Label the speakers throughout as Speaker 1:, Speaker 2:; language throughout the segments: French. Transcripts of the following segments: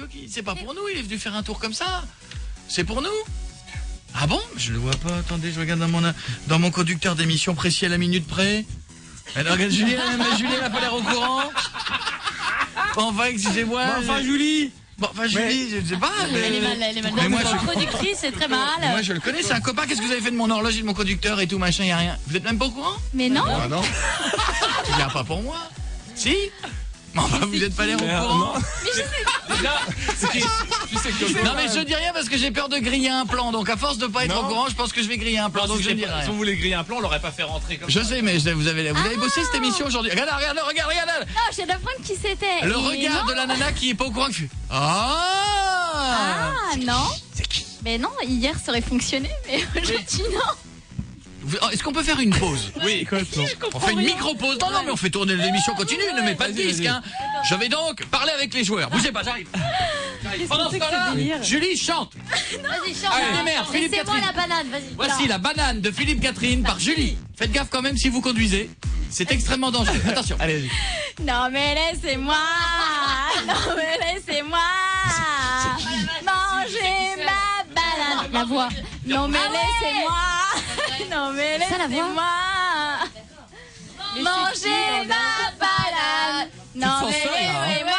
Speaker 1: radio qui... C'est pas pour nous, il est venu faire un tour comme ça. C'est pour nous. Ah bon? Je le vois pas, attendez, je regarde dans mon conducteur d'émission précis à la minute près. Alors regarde, Julie, elle n'a pas l'air au courant. Enfin, excusez-moi.
Speaker 2: Enfin, Julie.
Speaker 1: Bon, enfin, Julie, je sais pas.
Speaker 3: Elle est mal.
Speaker 1: Mais moi,
Speaker 3: productrice, c'est très mal.
Speaker 1: Moi, je le connais, c'est un copain. Qu'est-ce que vous avez fait de mon horloge et de mon conducteur et tout, machin, y a rien. Vous êtes même pas au courant?
Speaker 3: Mais non.
Speaker 2: Ah non.
Speaker 1: Tu viens pas pour moi? Si? Enfin, vous n'êtes pas l'air au courant. Non, mais je dis rien parce que j'ai peur de griller un plan. Donc, à force de pas être au courant, je pense que je vais griller un plan. Donc, je dis rien.
Speaker 2: Si on voulait griller un plan, on l'aurait pas fait rentrer comme ça.
Speaker 1: Je sais, mais vous avez bossé cette émission aujourd'hui. Regarde.
Speaker 3: Non, je viens d'apprendre qui c'était.
Speaker 1: Le regard de la nana qui est pas au courant que je suis. Ah
Speaker 3: non.
Speaker 1: C'est qui?
Speaker 3: Mais non, hier ça aurait fonctionné, mais aujourd'hui non.
Speaker 1: Est-ce qu'on peut faire une pause?
Speaker 2: Oui,
Speaker 1: On fait une micro-pause. Non, mais on fait tourner l'émission continue, ne mets pas de disque. Hein. Je vais donc parler avec les joueurs. Bougez pas, j'arrive. Pendant ce temps-là, Julie chante.
Speaker 3: Vas-y, chante.
Speaker 1: Allez, merde, Philippe
Speaker 3: Laissez-moi
Speaker 1: Catherine.
Speaker 3: la banane, vas-y.
Speaker 1: Voici la banane de Philippe Catherine par Julie. Faites gaffe quand même si vous conduisez. C'est extrêmement dangereux. Attention. Allez, vas-y.
Speaker 3: Non mais laissez-moi. Non mais laissez-moi. Manger ma banane. La voix. Non mais laissez-moi. Non mais laissez-moi. Manger ma banane. Non mais laissez-moi.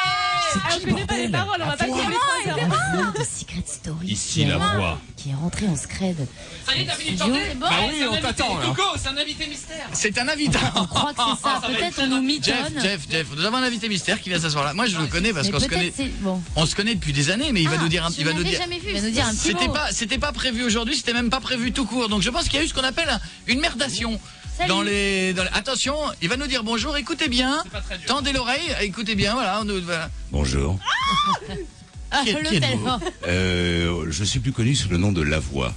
Speaker 4: Je connais pas les paroles, on va pas connaître les paroles.
Speaker 5: De Secret Story.
Speaker 2: Ici la voix.
Speaker 5: Qui est rentré en scred.
Speaker 2: Ça y est, t'as fini de chanter?
Speaker 3: Bon,
Speaker 2: oui, on t'attend là. Coco, c'est un invité mystère.
Speaker 1: C'est un invité.
Speaker 5: On croit que c'est ça. Peut-être on nous mitonne.
Speaker 1: Jeff, nous avons un invité mystère qui vient s'asseoir là. Moi, je le connais parce
Speaker 5: Mais
Speaker 1: qu'on se
Speaker 5: peut-être
Speaker 1: connaît.
Speaker 5: c'est bon.
Speaker 1: On se connaît depuis des années, mais il va nous dire
Speaker 3: Je l'avais jamais vu.
Speaker 5: Il va nous dire un petit mot.
Speaker 1: C'était pas prévu aujourd'hui, c'était même pas prévu tout court. Donc je pense qu'il y a eu ce qu'on appelle une merdation.
Speaker 3: Salut.
Speaker 1: Attention, il va nous dire bonjour, écoutez bien. Tendez l'oreille, écoutez bien, voilà. Voilà.
Speaker 6: Bonjour.
Speaker 1: Qui êtes-vous?
Speaker 6: Je suis plus connu sous le nom de La Voix.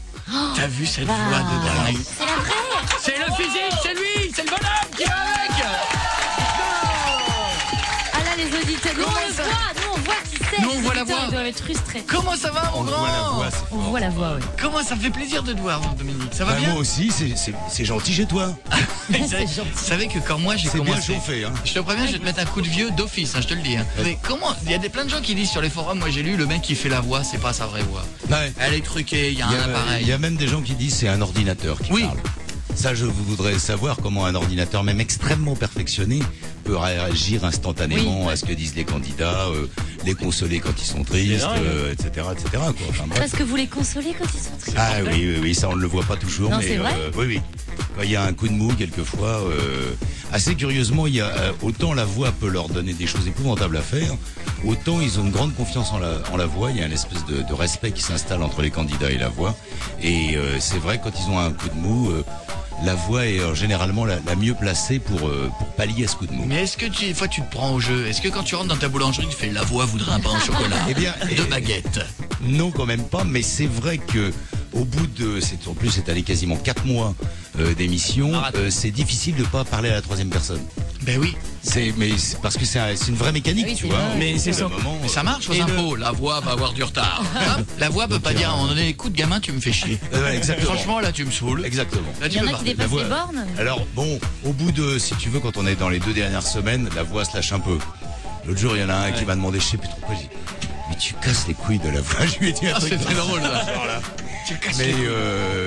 Speaker 1: T'as vu cette voix de dingue?
Speaker 3: C'est la vraie.
Speaker 1: C'est le physique, c'est lui, c'est le bonhomme qui va avec.
Speaker 3: Ah là les auditeurs, nous on voit qui c'est.
Speaker 1: Nous, on voit la voix.
Speaker 3: Ils doivent être frustrés.
Speaker 1: Comment ça va, mon grand?
Speaker 5: On voit la voix, oui.
Speaker 1: Comment ça me fait plaisir de te voir, Dominique. Ça va bien?
Speaker 6: Moi aussi, c'est gentil chez toi.
Speaker 1: Vous savez que quand moi j'ai
Speaker 6: C'est bien
Speaker 1: commencé,
Speaker 6: chauffé, hein.
Speaker 1: je te préviens, je vais te mettre un coup de vieux d'office, hein, je te le dis. Hein. Mais comment? Il y a plein de gens qui disent sur les forums, moi j'ai lu, le mec qui fait la voix, c'est pas sa vraie voix.
Speaker 6: Ouais.
Speaker 1: Elle est truquée, il y a un appareil.
Speaker 6: Il y a même des gens qui disent c'est un ordinateur qui parle. Ça, je voudrais savoir comment un ordinateur, même extrêmement perfectionné, peut réagir instantanément à ce que disent les candidats, les consoler quand ils sont tristes, etc., etc. Quoi. Enfin, bref.
Speaker 5: Parce que vous les consolez quand ils sont tristes.
Speaker 6: Ah oui, ça on ne le voit pas toujours.
Speaker 5: Non,
Speaker 6: mais
Speaker 5: c'est vrai
Speaker 6: oui. Quand il y a un coup de mou, quelquefois, assez curieusement, il y a autant la voix peut leur donner des choses épouvantables à faire, autant ils ont une grande confiance en la voix. Il y a une espèce de respect qui s'installe entre les candidats et la voix. Et c'est vrai, quand ils ont un coup de mou, la voix est généralement la mieux placée pour pallier à ce coup de mou.
Speaker 1: Mais est-ce que des fois tu te prends au jeu? Est-ce que quand tu rentres dans ta boulangerie, tu fais la voix voudrait un pain au chocolat?
Speaker 6: Eh bien,
Speaker 1: deux baguettes.
Speaker 6: Non, quand même pas, mais c'est vrai que au bout de, en plus c'est allé quasiment 4 mois d'émission, c'est difficile de pas parler à la troisième personne.
Speaker 1: Ben oui.
Speaker 6: Mais c'est parce que c'est une vraie mécanique, tu vois.
Speaker 1: Mais c'est ça. Mais ça marche aux impôts. La voix va avoir du retard. La voix peut pas dire à un moment donné, écoute gamin, tu me fais chier.
Speaker 6: Exactement.
Speaker 1: Franchement, là tu me saoules.
Speaker 6: Exactement.
Speaker 1: Là,
Speaker 5: Il y en a qui dépassent les bornes.
Speaker 6: Alors bon, au bout de, si tu veux, quand on est dans les 2 dernières semaines, la voix se lâche un peu. L'autre jour, il y en a un qui m'a demandé, je sais plus trop quoi, j'ai dit, mais tu casses les couilles de la voix. Je lui ai dit un truc.
Speaker 1: C'était drôle là. Tu casses les couilles.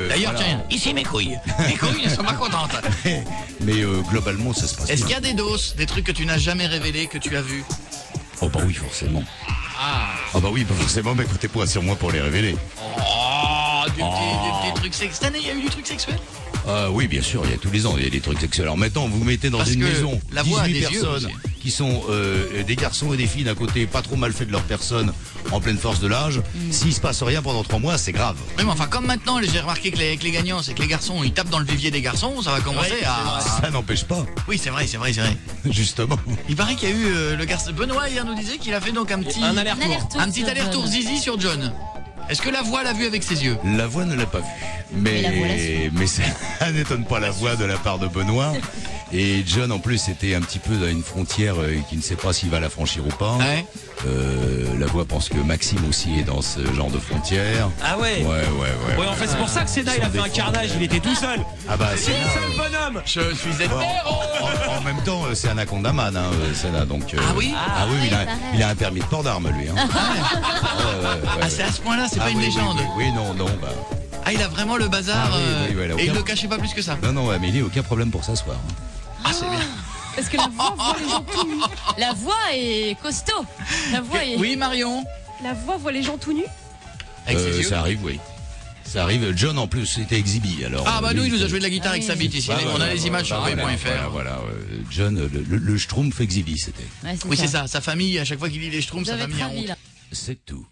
Speaker 1: D'ailleurs, tiens, ici mes couilles. Mes couilles ne sont pas contentes.
Speaker 6: Mais globalement, ça se passe.
Speaker 1: Est-ce qu'il y a des doses, des trucs que tu n'as jamais révélés, que tu as vus?
Speaker 6: Oh bah oui, forcément. Ah bah oui, pas forcément, mais comptez pas sur moi pour les révéler.
Speaker 1: Oh, des petits trucs sexuels. Cette année, il y a eu du truc sexuel?
Speaker 6: Oui, bien sûr, il y a tous les ans, il y a des trucs sexuels. Alors maintenant, vous mettez dans une maison
Speaker 1: la voix
Speaker 6: 18
Speaker 1: a des
Speaker 6: personnes qui sont des garçons et des filles d'un côté, pas trop mal fait de leur personne, en pleine force de l'âge. S'il se passe rien pendant 3 mois, c'est grave.
Speaker 1: Oui, mais enfin, comme maintenant, j'ai remarqué que avec les gagnants, c'est que les garçons, ils tapent dans le vivier des garçons, ça va commencer à...
Speaker 6: Ça n'empêche pas.
Speaker 1: Oui, c'est vrai.
Speaker 6: Justement.
Speaker 1: Il paraît qu'il y a eu le garçon... Benoît, hier, nous disait qu'il a fait donc un petit aller-retour zizi sur John. Est-ce que la voix l'a vu avec ses yeux?
Speaker 6: La voix ne l'a pas vu. Mais ça n'étonne pas la voix de la part de Benoît, Et John, en plus, était un petit peu dans une frontière qui ne sait pas s'il va la franchir ou pas.
Speaker 1: Ouais.
Speaker 6: La voix pense que Maxime aussi est dans ce genre de frontière.
Speaker 7: Ah ouais.
Speaker 6: Ouais,
Speaker 7: En fait, c'est pour ça que Senna, il a fait un carnage, il était tout seul.
Speaker 6: Ah bah, c'est
Speaker 7: C'est le seul bonhomme.
Speaker 1: Je suis hétéro.
Speaker 6: en même temps, c'est Anaconda Man, hein, Senna, donc.
Speaker 1: Ah oui.
Speaker 6: Ah oui, il a un permis de port d'armes, lui. Hein.
Speaker 1: Ah, c'est à ce point-là, c'est
Speaker 6: Ah
Speaker 1: pas une
Speaker 6: oui,
Speaker 1: légende.
Speaker 6: Oui, non, bah.
Speaker 1: Ah, il a vraiment le bazar.
Speaker 6: Ah oui,
Speaker 1: Et
Speaker 6: aucun-
Speaker 1: il le cachait pas plus que ça.
Speaker 6: Non, ouais, mais il n'a aucun problème pour s'asseoir. Hein.
Speaker 1: Ah, c'est bien.
Speaker 4: Est-ce que la voix voit les gens tout nus?
Speaker 5: La voix est costaud. La voix est...
Speaker 1: Oui, Marion.
Speaker 4: La voix voit les gens tout nus?
Speaker 1: Avec ses yeux.
Speaker 6: Ça arrive, oui. Ça arrive. John, en plus, était exhibi. Alors,
Speaker 1: Ah bah nous,
Speaker 6: lui,
Speaker 1: il nous a joué de la guitare avec sa bite ici.
Speaker 6: Bah,
Speaker 1: On a
Speaker 6: voilà,
Speaker 1: les images sur
Speaker 6: voilà,
Speaker 1: rue.fr.
Speaker 6: Voilà, John, le Schtroumpf exhibi, c'était.
Speaker 5: Ouais,
Speaker 1: Oui, c'est ça. Sa famille, à chaque fois qu'il lit les Schtroumpfs,
Speaker 5: Vous
Speaker 1: sa
Speaker 5: avez
Speaker 1: famille a
Speaker 5: travi,
Speaker 1: honte.
Speaker 5: là.
Speaker 6: C'est tout.